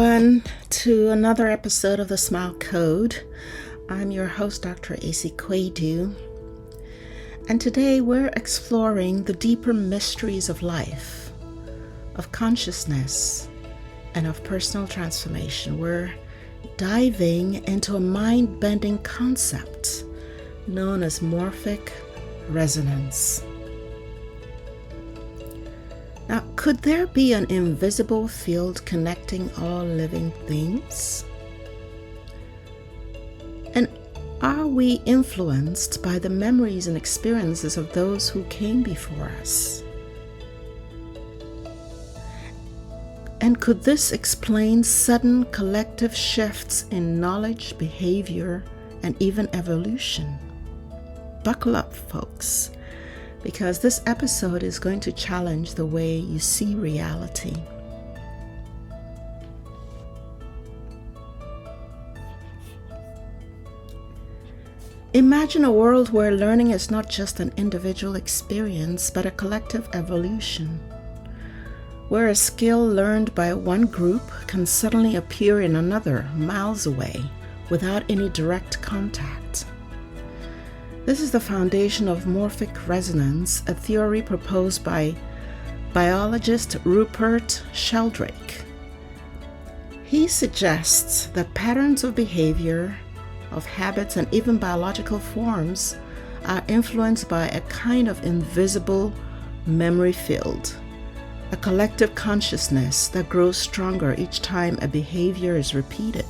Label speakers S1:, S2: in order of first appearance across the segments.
S1: everyone, to another episode of The Smile Code. I'm your host, Dr. AC Quaidu, and today we're exploring the deeper mysteries of life, of consciousness, and of personal transformation. We're diving into a mind-bending concept known as Morphic Resonance. Now, could there be an invisible field connecting all living things? And are we influenced by the memories and experiences of those who came before us? And could this explain sudden collective shifts in knowledge, behavior, and even evolution? Buckle up, folks, because this episode is going to challenge the way you see reality. Imagine a world where learning is not just an individual experience, but a collective evolution, where a skill learned by one group can suddenly appear in another miles away without any direct contact. This is the foundation of Morphic Resonance, a theory proposed by biologist Rupert Sheldrake. He suggests that patterns of behavior, of habits, and even biological forms are influenced by a kind of invisible memory field, a collective consciousness that grows stronger each time a behavior is repeated.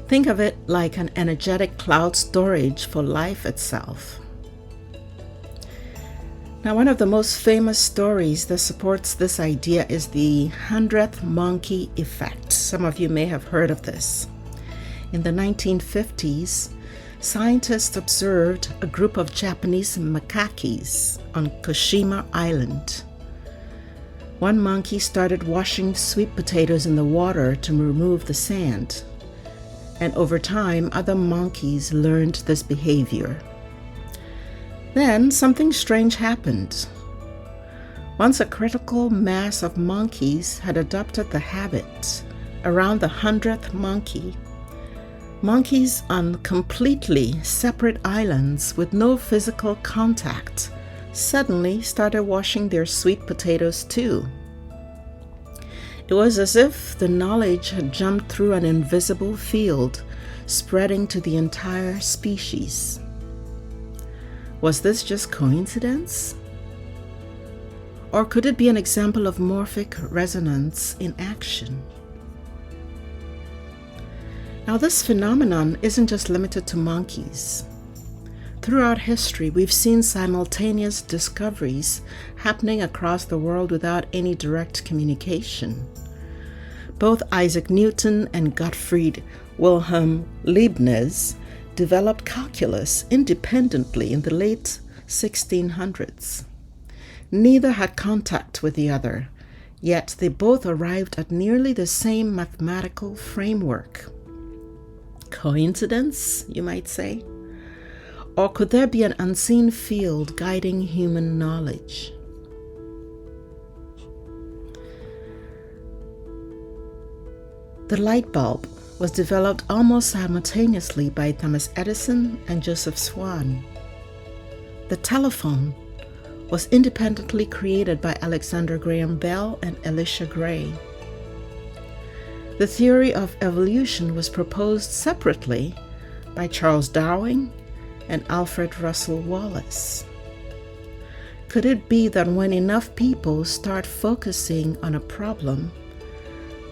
S1: Think of it like an energetic cloud storage for life itself. Now, one of the most famous stories that supports this idea is the 100th monkey effect. Some of you may have heard of this. In the 1950s, scientists observed a group of Japanese macaques on Koshima Island. One monkey started washing sweet potatoes in the water to remove the sand. And over time, other monkeys learned this behavior. Then something strange happened. Once a critical mass of monkeys had adopted the habit, around the 100th monkey, monkeys on completely separate islands with no physical contact suddenly started washing their sweet potatoes too. It was as if the knowledge had jumped through an invisible field, spreading to the entire species. Was this just coincidence? Or could it be an example of morphic resonance in action? Now, this phenomenon isn't just limited to monkeys. Throughout history, we've seen simultaneous discoveries happening across the world without any direct communication. Both Isaac Newton and Gottfried Wilhelm Leibniz developed calculus independently in the late 1600s. Neither had contact with the other, yet they both arrived at nearly the same mathematical framework. Coincidence, you might say? Or could there be an unseen field guiding human knowledge? The light bulb was developed almost simultaneously by Thomas Edison and Joseph Swan. The telephone was independently created by Alexander Graham Bell and Elisha Gray. The theory of evolution was proposed separately by Charles Darwin and Alfred Russel Wallace. Could it be that when enough people start focusing on a problem,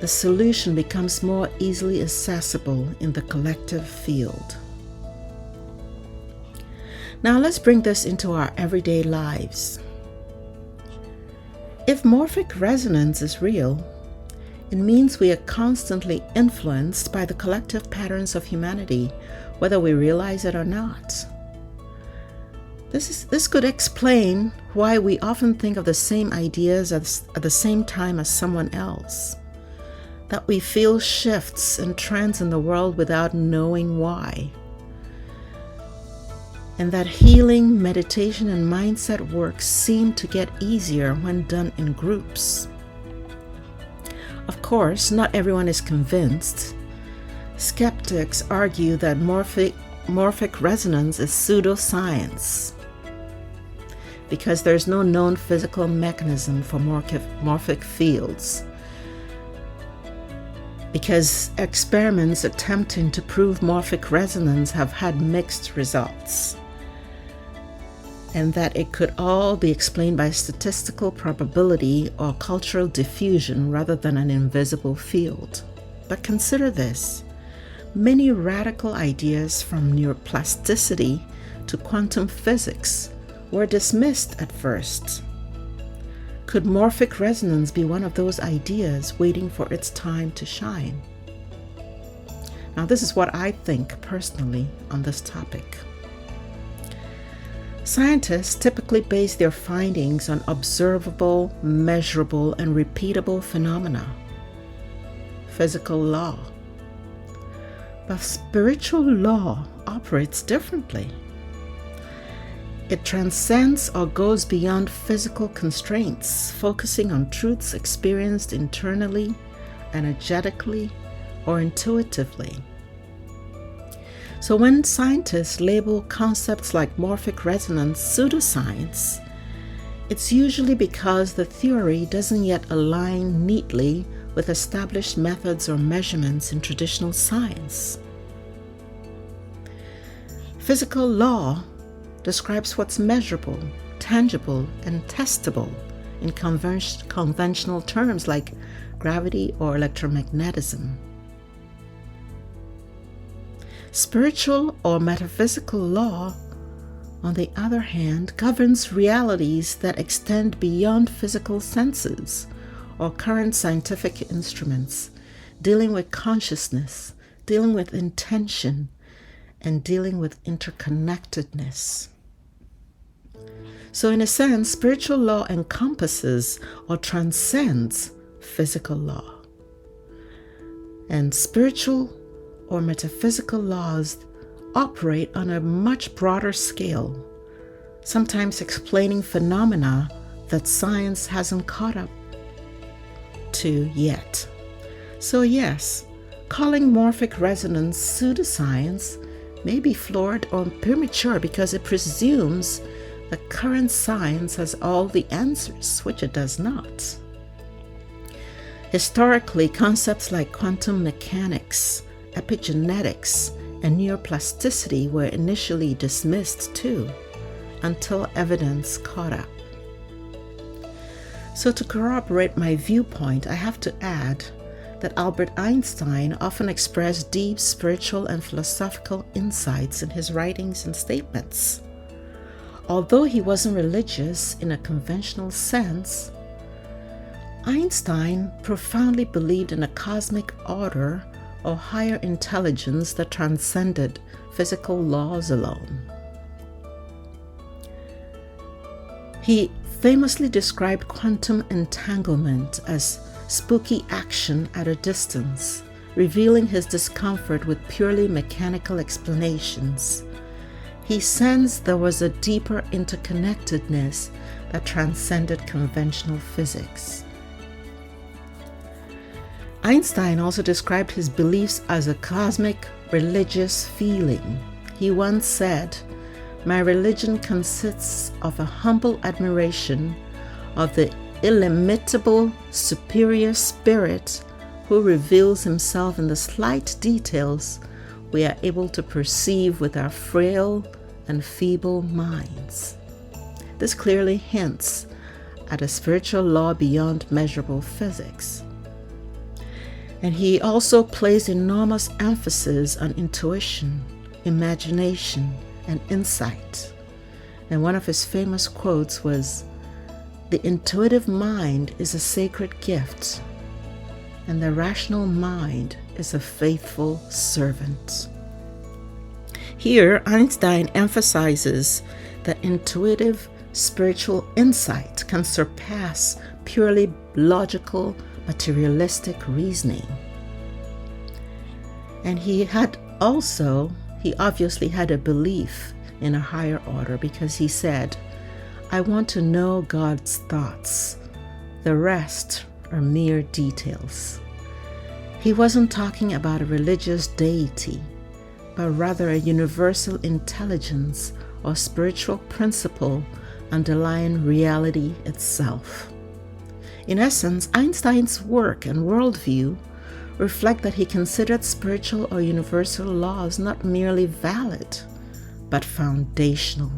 S1: the solution becomes more easily accessible in the collective field? Now let's bring this into our everyday lives. If morphic resonance is real, it means we are constantly influenced by the collective patterns of humanity, whether we realize it or not. This could explain why we often think of the same ideas at the same time as someone else, that we feel shifts and trends in the world without knowing why, and that healing, meditation, and mindset work seem to get easier when done in groups. Of course, not everyone is convinced. Skeptics argue that morphic resonance is pseudoscience because there's no known physical mechanism for morphic fields, because experiments attempting to prove morphic resonance have had mixed results, and that it could all be explained by statistical probability or cultural diffusion rather than an invisible field. But consider this. Many radical ideas from neuroplasticity to quantum physics were dismissed at first. Could morphic resonance be one of those ideas waiting for its time to shine? Now, this is what I think personally on this topic. Scientists typically base their findings on observable, measurable, and repeatable phenomena, physical law. But spiritual law operates differently. It transcends or goes beyond physical constraints, focusing on truths experienced internally, energetically, or intuitively. So when scientists label concepts like morphic resonance pseudoscience, it's usually because the theory doesn't yet align neatly with established methods or measurements in traditional science. Physical law describes what's measurable, tangible, and testable in conventional terms like gravity or electromagnetism. Spiritual or metaphysical law, on the other hand, governs realities that extend beyond physical senses or current scientific instruments, dealing with consciousness, dealing with intention, and dealing with interconnectedness. So in a sense, spiritual law encompasses or transcends physical law. And spiritual or metaphysical laws operate on a much broader scale, sometimes explaining phenomena that science hasn't caught up to yet. So yes, calling morphic resonance pseudoscience may be flawed or premature because it presumes that current science has all the answers, which it does not. Historically, concepts like quantum mechanics, epigenetics, and neuroplasticity were initially dismissed too, until evidence caught up. So to corroborate my viewpoint, I have to add that Albert Einstein often expressed deep spiritual and philosophical insights in his writings and statements. Although he wasn't religious in a conventional sense, Einstein profoundly believed in a cosmic order or higher intelligence that transcended physical laws alone. He famously described quantum entanglement as spooky action at a distance, revealing his discomfort with purely mechanical explanations. He sensed there was a deeper interconnectedness that transcended conventional physics. Einstein also described his beliefs as a cosmic religious feeling. He once said, "My religion consists of a humble admiration of the illimitable superior spirit who reveals himself in the slight details we are able to perceive with our frail and feeble minds." This clearly hints at a spiritual law beyond measurable physics. And he also placed enormous emphasis on intuition, imagination, and insight. And one of his famous quotes was, "The intuitive mind is a sacred gift, and the rational mind is a faithful servant." Here, Einstein emphasizes that intuitive spiritual insight can surpass purely logical, materialistic reasoning. And he obviously had a belief in a higher order, because he said, "I want to know God's thoughts. The rest are mere details. He wasn't talking about a religious deity, but rather a universal intelligence or spiritual principle underlying reality itself. In essence, Einstein's work and worldview reflect that he considered spiritual or universal laws not merely valid, but foundational.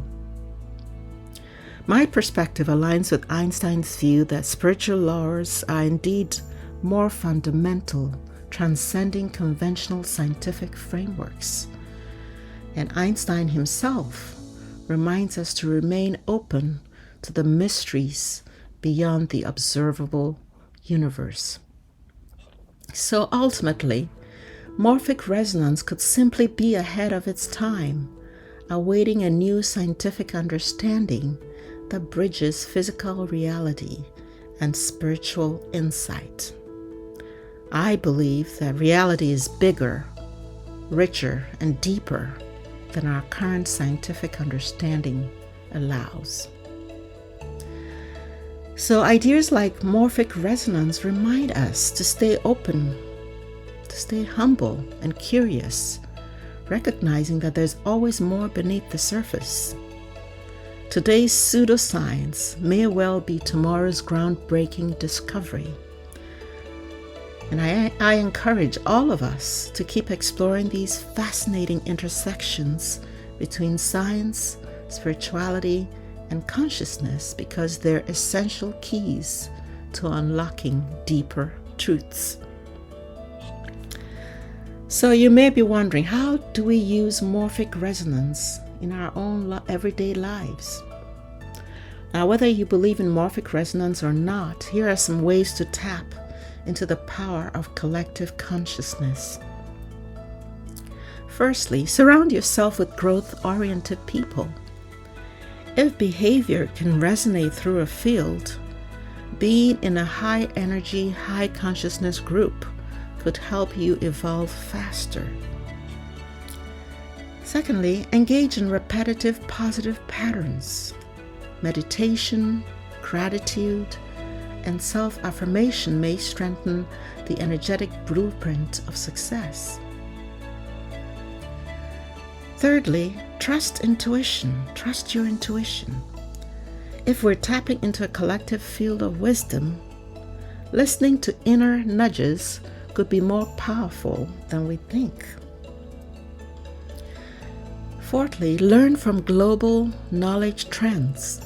S1: My perspective aligns with Einstein's view that spiritual laws are indeed more fundamental, transcending conventional scientific frameworks. And Einstein himself reminds us to remain open to the mysteries beyond the observable universe. So ultimately, morphic resonance could simply be ahead of its time, awaiting a new scientific understanding that bridges physical reality and spiritual insight. I believe that reality is bigger, richer, and deeper than our current scientific understanding allows. So ideas like morphic resonance remind us to stay open, to stay humble and curious, recognizing that there's always more beneath the surface. Today's pseudoscience may well be tomorrow's groundbreaking discovery. And I encourage all of us to keep exploring these fascinating intersections between science, spirituality, and consciousness, because they're essential keys to unlocking deeper truths. So you may be wondering, how do we use morphic resonance in our own everyday lives? Now, whether you believe in morphic resonance or not, here are some ways to tap into the power of collective consciousness. Firstly, surround yourself with growth-oriented people. If behavior can resonate through a field, being in a high-energy, high-consciousness group could help you evolve faster. Secondly, engage in repetitive positive patterns. Meditation, gratitude, and self-affirmation may strengthen the energetic blueprint of success. Thirdly, trust intuition. Trust your intuition. If we're tapping into a collective field of wisdom, listening to inner nudges could be more powerful than we think. Fourthly, learn from global knowledge trends.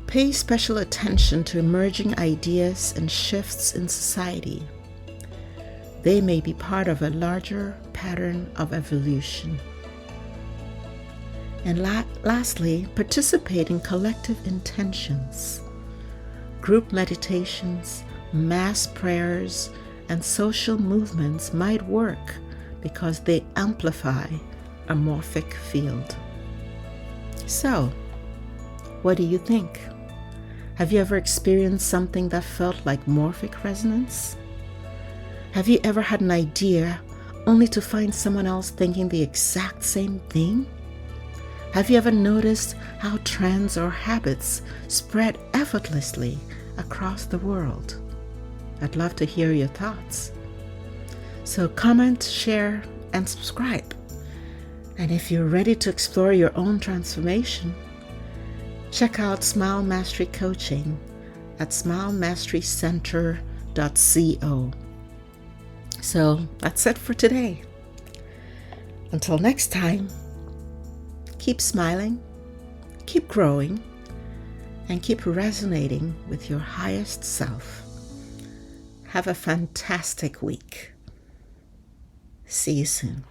S1: Pay special attention to emerging ideas and shifts in society. They may be part of a larger pattern of evolution. And lastly, participate in collective intentions. Group meditations, mass prayers, and social movements might work because they amplify a morphic field. So, what do you think? Have you ever experienced something that felt like morphic resonance? Have you ever had an idea only to find someone else thinking the exact same thing? Have you ever noticed how trends or habits spread effortlessly across the world? I'd love to hear your thoughts. So comment, share, and subscribe. And if you're ready to explore your own transformation, check out Smile Mastery Coaching at smilemasterycenter.co. So that's it for today. Until next time, keep smiling, keep growing, and keep resonating with your highest self. Have a fantastic week. See you soon.